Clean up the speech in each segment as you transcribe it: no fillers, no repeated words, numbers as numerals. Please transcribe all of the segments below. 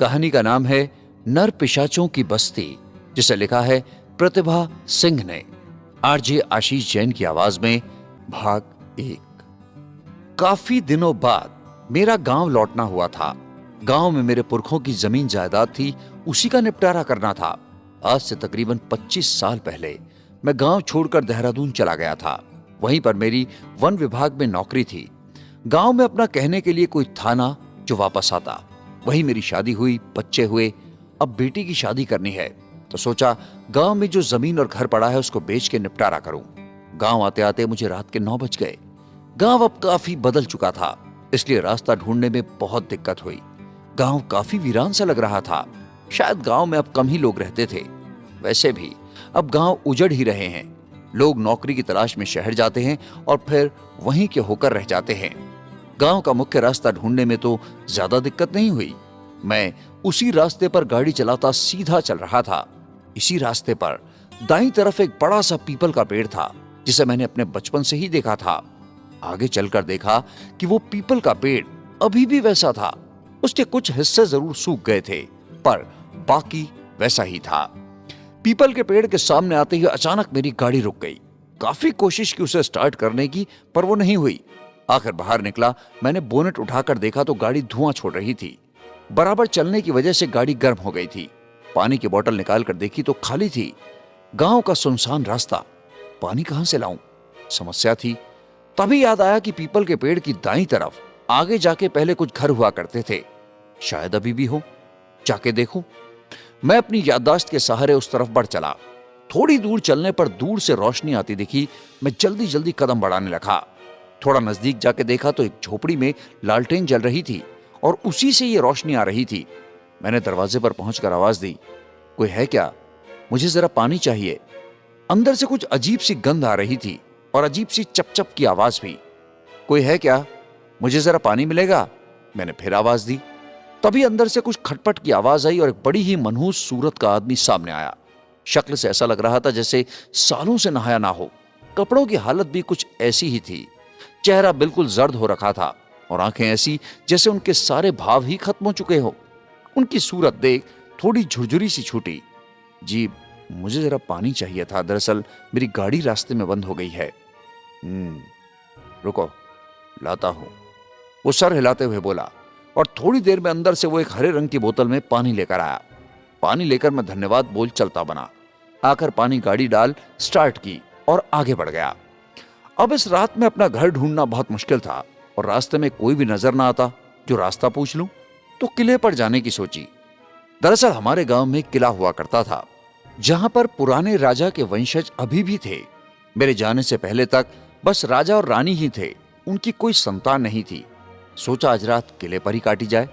कहानी का नाम है नर पिशाचों की बस्ती, जिसे लिखा है प्रतिभा सिंह ने। आरजे आशीष जैन की आवाज में भाग 1। काफी दिनों बाद मेरा गांव लौटना हुआ था। गांव में मेरे पुरखों की जमीन जायदाद थी, उसी का निपटारा करना था। आज से तकरीबन 25 साल पहले मैं गांव छोड़कर देहरादून चला गया था। वहीं पर मेरी वन विभाग में नौकरी थी। गांव में अपना कहने के लिए कोई था ना जो वापस आता। वहीं मेरी शादी हुई, बच्चे हुए। अब बेटी की शादी करनी है तो सोचा गांव में जो जमीन और घर पड़ा है उसको बेच के निपटारा करूं। गांव आते आते मुझे रात के 9 बज गए। गांव अब काफी बदल चुका था, इसलिए रास्ता ढूंढने में बहुत दिक्कत हुई। गांव काफी वीरान सा लग रहा था। शायद गांव में अब कम ही लोग रहते थे। वैसे भी अब गांव उजड़ ही रहे हैं। लोग नौकरी की तलाश में शहर जाते हैं और फिर वहीं के होकर रह जाते हैं। गांव का मुख्य रास्ता ढूंढने में तो ज्यादा दिक्कत नहीं हुई। मैं उसी रास्ते पर गाड़ी चलाता सीधा चल रहा था। इसी रास्ते पर दाईं तरफ एक बड़ा सा पीपल का पेड़ था, जिसे मैंने अपने बचपन से ही देखा था। आगे चलकर देखा कि वो पीपल का पेड़ अभी भी वैसा था। उसके कुछ हिस्से जरूर सूख गए थे, पर बाकी वैसा ही था। पीपल के पेड़ के सामने आते ही अचानक मेरी गाड़ी रुक गई। काफी कोशिश की उसे स्टार्ट करने की, पर वो नहीं हुई। आखिर बाहर निकला। मैंने बोनेट उठाकर देखा तो गाड़ी धुआं छोड़ रही थी। बराबर चलने की वजह से गाड़ी गर्म हो गई थी। पानी की बोतल निकाल कर देखी तो खाली थी। गांव का सुनसान रास्ता, पानी कहां से लाऊं? समस्या थी। तभी याद आया कि पीपल के पेड़ की दाईं तरफ आगे जाके पहले कुछ घर हुआ करते थे। शायद अभी भी हो, जाके देखूं। मैं अपनी याददाश्त के सहारे उस तरफ बढ़ चला। थोड़ी दूर चलने पर दूर से रोशनी आती दिखी। मैं जल्दी जल्दी कदम बढ़ाने लगा। थोड़ा नजदीक जाके देखा तो एक झोपड़ी में लालटेन जल रही थी और उसी से ये रोशनी आ रही थी। मैंने दरवाजे पर पहुंचकर आवाज दी, कोई है क्या? मुझे जरा पानी चाहिए। अंदर से कुछ अजीब सी गंध आ रही थी और अजीब सी चपचप की आवाज भी। कोई है क्या? मुझे जरा पानी मिलेगा? मैंने फिर आवाज दी। तभी अंदर से कुछ खटपट की आवाज आई और एक बड़ी ही मनहूस सूरत का आदमी सामने आया। शक्ल से ऐसा लग रहा था जैसे सालों से नहाया ना हो। कपड़ों की हालत भी कुछ ऐसी ही थी। चेहरा बिल्कुल जर्द हो रखा था और आंखें ऐसी जैसे उनके सारे भाव ही खत्म हो चुके हो। उनकी सूरत देख थोड़ी झुरझुरी सी छूटी। जी, मुझे जरा पानी चाहिए था। दरअसल मेरी गाड़ी रास्ते में बंद हो गई है। रुको, लाता हूं, वो सर हिलाते हुए बोला और थोड़ी देर में अंदर से वो एक हरे रंग की बोतल में पानी लेकर आया। पानी लेकर मैं धन्यवाद बोल चलता बना। आकर पानी गाड़ी डाल स्टार्ट की और आगे बढ़ गया। अब इस रात में अपना घर ढूंढना बहुत मुश्किल था और रास्ते में कोई भी नजर ना आता जो रास्ता पूछ लूं। तो किले पर जाने की सोची। दरअसल हमारे गांव में किला हुआ करता था, जहां पर पुराने राजा के वंशज अभी भी थे। मेरे जाने से पहले तक बस राजा और रानी ही थे, उनकी कोई संतान नहीं थी। सोचा आज रात किले पर ही काटी जाए।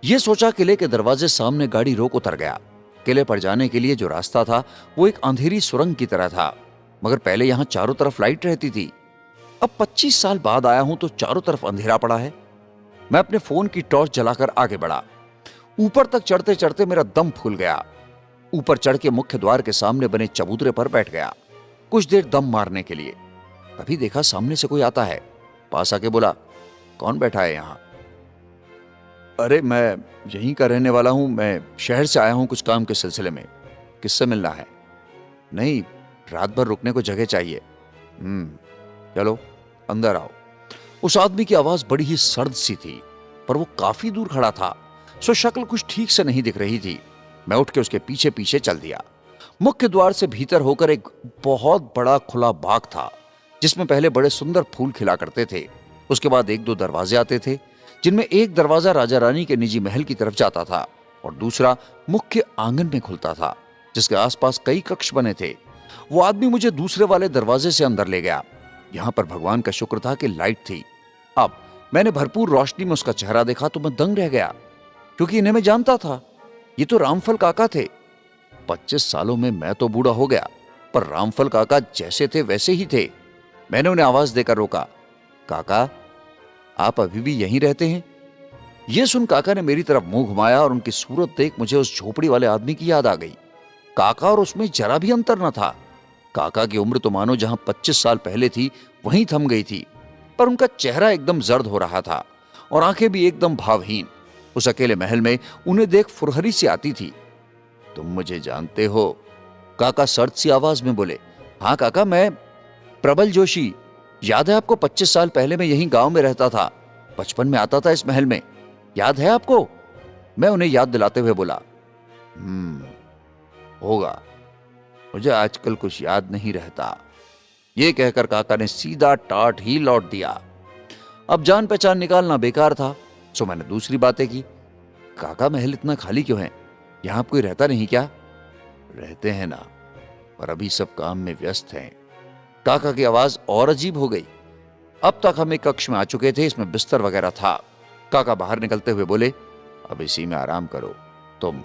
यह सोचा किले के दरवाजे सामने गाड़ी रोक उतर गया। किले पर जाने के लिए जो रास्ता था वो एक अंधेरी सुरंग की तरह था, मगर पहले यहां चारों तरफ लाइट रहती थी। अब 25 साल बाद आया हूं तो चारों तरफ अंधेरा पड़ा है। मैं अपने फोन की टॉर्च जलाकर आगे बढ़ा। ऊपर तक चढ़ते चढ़ते मेरा दम फूल गया। ऊपर चढ़ के मुख्य द्वार के सामने बने चबूतरे पर बैठ गया कुछ देर दम मारने के लिए। तभी देखा सामने से कोई आता है। पास आके बोला, कौन बैठा है यहां? अरे मैं यहीं का रहने वाला हूं, मैं शहर से आया हूं कुछ काम के सिलसिले में। किससे मिलना है? नहीं, रात भर रुकने को जगह चाहिए। चलो अंदर आओ। उस आदमी की आवाज बड़ी ही सर्द सी थी, पर वो काफी दूर खड़ा था, सो शक्ल कुछ ठीक से नहीं दिख रही थी। मैं उठ के उसके पीछे पीछे चल दिया। मुख्य द्वार से भीतर होकर एक बहुत बड़ा खुला बाग था, जिसमें पहले बड़े सुंदर फूल खिला करते थे। उसके बाद 1-2 दरवाजे आते थे, जिनमें एक दरवाजा राजा रानी के निजी महल की तरफ जाता था और दूसरा मुख्य आंगन में खुलता था, जिसके आसपास कई कक्ष बने थे। वो आदमी मुझे दूसरे वाले दरवाजे से अंदर ले गया। यहां पर भगवान का शुक्र था कि लाइट थी। अब मैंने भरपूर रोशनी में उसका चेहरा देखा तो मैं दंग रह गया, क्योंकि इन्हें मैं जानता था। ये तो रामफल काका थे। 25 सालों में मैं तो बूढ़ा हो गया, पर रामफल काका जैसे थे वैसे ही थे। मैंने उन्हें आवाज देकर रोका, काका आप अभी भी यहीं रहते हैं? यह सुन काका ने मेरी तरफ मुंह घुमाया और उनकी सूरत देख मुझे उस झोपड़ी वाले आदमी की याद आ गई। काका और उसमें जरा भी अंतर न था। काका की उम्र तो मानो जहां 25 साल पहले थी वहीं थम गई थी, पर उनका चेहरा एकदम जर्द हो रहा था और आंखें भी एकदम भावहीन। उस अकेले महल में उन्हें देख फुरहरी सी आती थी। तुम मुझे जानते हो? काका सर्द सी आवाज में बोले। हाँ काका, मैं प्रबल जोशी। याद है आपको? 25 साल पहले मैं यहीं गांव में रहता था, बचपन में आता था इस महल में, याद है आपको? मैं उन्हें याद दिलाते हुए बोला। होगा, मुझे आजकल कुछ याद नहीं रहता। यह कहकर काका ने सीधा टाट ही लौट दिया। अब जान पहचान निकालना बेकार था, सो मैंने दूसरी बातें की। काका, महल इतना खाली क्यों है? यहां कोई रहता नहीं क्या? रहते हैं ना, पर अभी सब काम में व्यस्त हैं। काका की आवाज और अजीब हो गई। अब तक हम एक कक्ष में आ चुके थे, इसमें बिस्तर वगैरह था। काका बाहर निकलते हुए बोले, अब इसी में आराम करो तुम,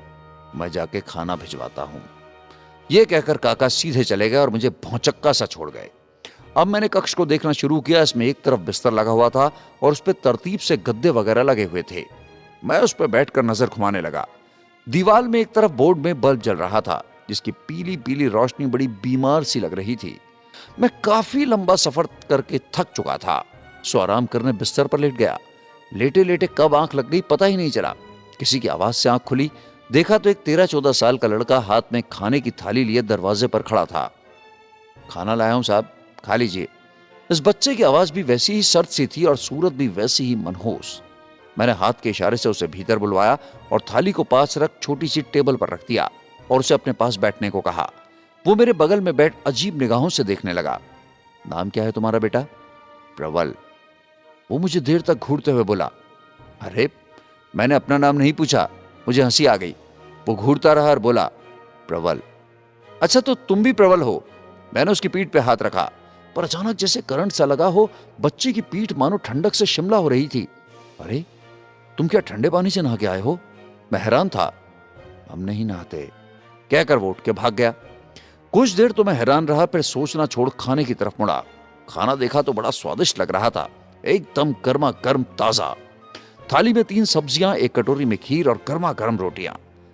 मैं जाके खाना भिजवाता हूं। यह कहकर काका सीधे चले गए और मुझे भौचक्का सा छोड़ गए। अब मैंने कक्ष को देखना शुरू किया। इसमें एक तरफ बिस्तर लगा हुआ था और उस पर तरतीब से गद्दे वगैरह लगे हुए थे। मैं उस पर बैठकर नजर घुमाने लगा। दीवार में एक तरफ बोर्ड में बल्ब जल रहा था, जिसकी पीली पीली रोशनी बड़ी बीमार सी लग रही थी। मैं काफी लंबा सफर करके थक चुका था, सो आराम करने बिस्तर पर लेट गया। लेटे लेटे कब आंख लग गई पता ही नहीं चला। किसी की आवाज से आंख खुली, देखा तो एक 13-14 साल का लड़का हाथ में खाने की थाली लिए दरवाजे पर खड़ा था। खाना लाया हूं साहब, खा लीजिए। इस बच्चे की आवाज भी वैसी ही सर्द सी थी और सूरत भी वैसी ही मनहूस। मैंने हाथ के इशारे से उसे भीतर बुलवाया और थाली को पास रख छोटी सी टेबल पर रख दिया और उसे अपने पास बैठने को कहा। वो मेरे बगल में बैठ अजीब निगाहों से देखने लगा। नाम क्या है तुम्हारा बेटा? प्रबल। वो मुझे देर तक घूरते हुए बोला। अरे, मैंने अपना नाम नहीं पूछा। मुझे हंसी आ गई। वो घूरता रहा और बोला, प्रबल। अच्छा, तो तुम भी प्रबल हो? मैंने उसकी पीठ पे हाथ रखा, पर अचानक जैसे करंट सा लगा हो, बच्चे की पीठ मानो ठंडक से शिमला हो रही थी। अरे, तुम क्या ठंडे पानी से नहा के आए हो? मैं हैरान था। हम नहीं नहाते, कहकर वो उठ के भाग गया। कुछ देर तो मैं हैरान रहा, फिर सोचना छोड़ खाने की तरफ मुड़ा। खाना देखा तो बड़ा स्वादिष्ट लग रहा था, एकदम गर्मा गर्म ताजा। थाली में 3 सब्जियां, एक कटोरी में खीर और गर्मा गर्म रोटियां।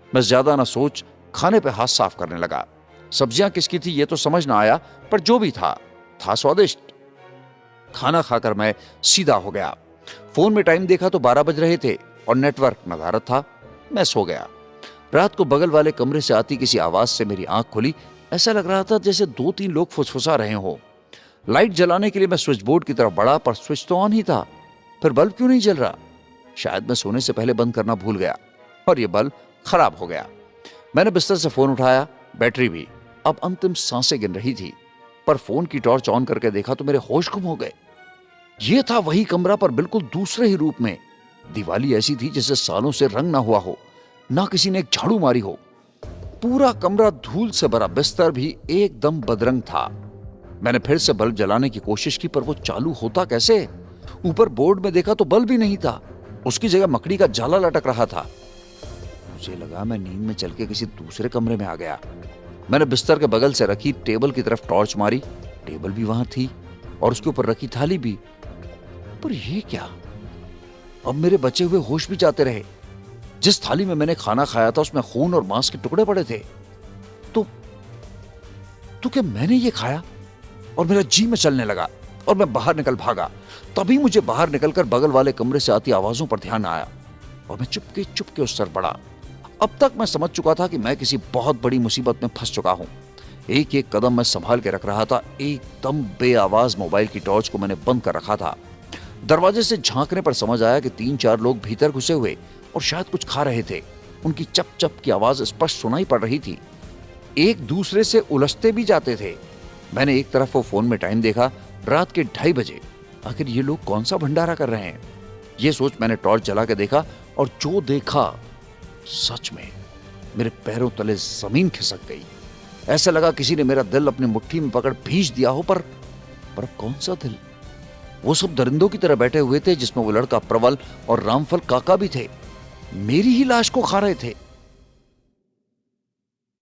मैं ज्यादा ना सोच खाने पे हाथ साफ करने लगा। सब्जियां किसकी थी ये तो समझ ना आया, पर जो भी था स्वादिष्ट। खाना खाकर मैं सीधा हो गया। फोन में टाइम देखा तो 12 बज रहे थे और नेटवर्क नदारद था। मैं सो गया। रात को बगल वाले कमरे से आती किसी आवाज से मेरी आंख खुली। ऐसा लग रहा था जैसे 2-3 लोग फुसफुसा रहे हो। लाइट जलाने के लिए मैं स्विच बोर्ड की तरफ बढ़ा, पर स्विच तो ऑन ही था। फिर बल्ब क्यों नहीं जल रहा? शायद मैं सोने से पहले बंद करना भूल गया और यह बल्ब खराब हो गया। मैंने बिस्तर से फोन उठाया, बैटरी भी अब अंतिम सांसें गिन रही थी, पर फोन की टॉर्च ऑन करके देखा तो मेरे होश गुम हो गए। यह था वही कमरा, पर बिल्कुल दूसरे ही रूप में। दिवाली ऐसी थी जैसे सालों से रंग ना हुआ हो, ना किसी ने एक झाड़ू मारी हो। पूरा कमरा धूल से भरा, बिस्तर भी एकदम बदरंग था। मैंने फिर से बल्ब जलाने की कोशिश की, पर वो चालू होता कैसे? ऊपर बोर्ड में देखा तो बल्ब ही नहीं था, उसकी जगह मकड़ी का जाला लटक रहा था। मुझे लगा मैं नींद में चल के किसी दूसरे कमरे में आ गया। मैंने बिस्तर के बगल से रखी टेबल की तरफ टॉर्च मारी। टेबल भी वहां थी और उसके ऊपर रखी थाली भी। पर यह क्या? अब मेरे बचे हुए होश भी जाते रहे। जिस थाली में मैंने खाना खाया था उसमें खून और मांस के टुकड़े पड़े थे। तो क्या मैंने ये खाया? और मेरा जी में चलने लगा और मैं बाहर निकल भागा। तभी मुझे बाहर निकलकर बगल वाले कमरे से आती आवाजों पर ध्यान आया और मैं चुपके चुपके उस तरफ बढ़ा। अब तक मैं समझ चुका था कि मैं किसी बहुत बड़ी मुसीबत में फंस चुका हूं। एक एक कदम मैं संभाल के रख रहा था। एकदम बेआवाज मोबाइल की टॉर्च को मैंने बंद कर रखा था। दरवाजे से झांकने पर समझ आया कि 3-4 लोग भीतर घुसे हुए और शायद कुछ खा रहे थे। उनकी चप चप की आवाज स्पष्ट सुनाई पड़ रही थी। एक दूसरे से उलझते भी जाते थे। मैंने एक तरफ वो फोन में टाइम देखा, रात के 2:30 बजे। आखिर ये लोग कौन सा भंडारा कर रहे हैं? ये सोच मैंने टॉर्च जला के देखा और जो देखा, सच में मेरे पैरों तले जमीन खिसक गई। ऐसा लगा किसी ने मेरा दिल अपनी मुट्ठी में पकड़ भींच दिया हो। पर कौन सा दिल? वो सब दरिंदों की तरह बैठे हुए थे, जिसमें वो लड़का प्रबल और रामफल काका भी थे। मेरी ही लाश को खा रहे थे।